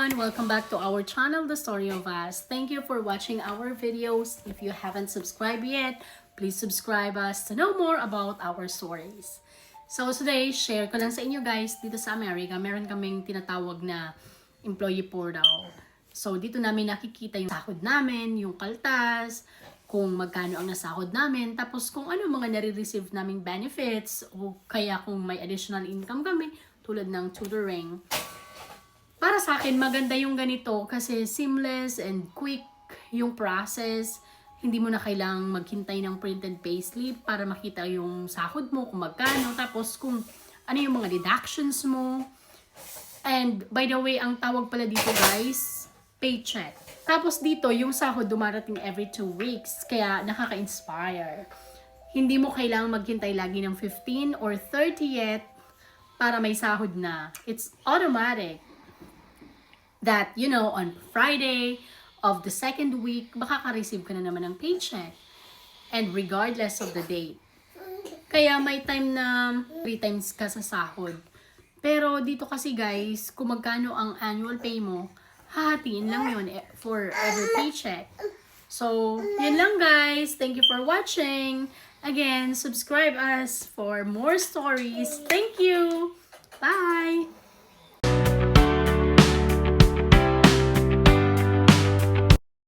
everyone! Welcome back to our channel, The Story of Us. Thank you for watching our videos. If you haven't subscribed yet, please subscribe us to know more about our stories. So today, share ko lang sa inyo guys, dito sa America, meron kaming tinatawag na employee portal. So dito namin nakikita yung sahod namin, yung kaltas, kung magkano ang nasahod namin, tapos kung ano mga nare-receive naming benefits, o kaya kung may additional income kami, tulad ng tutoring. Para sa akin, maganda yung ganito kasi seamless and quick yung process. Hindi mo na kailangang maghintay ng printed payslip para makita yung sahod mo, kung magkano, tapos kung ano yung mga deductions mo. And by the way, ang tawag pala dito guys, paycheck. Tapos dito, yung sahod dumarating every 2 weeks, kaya nakaka-inspire. Hindi mo kailangang maghintay lagi ng 15 or 30th para may sahod na. It's automatic that, you know, on Friday of the second week, makaka-receive ka na naman ng paycheck. And regardless of the date. Kaya may time na 3 times ka sa sahod. Pero dito kasi guys, kung magkano ang annual pay mo, hahatiin lang yun for every paycheck. So, yun lang guys. Thank you for watching. Again, subscribe us for more stories. Thank you! Bye!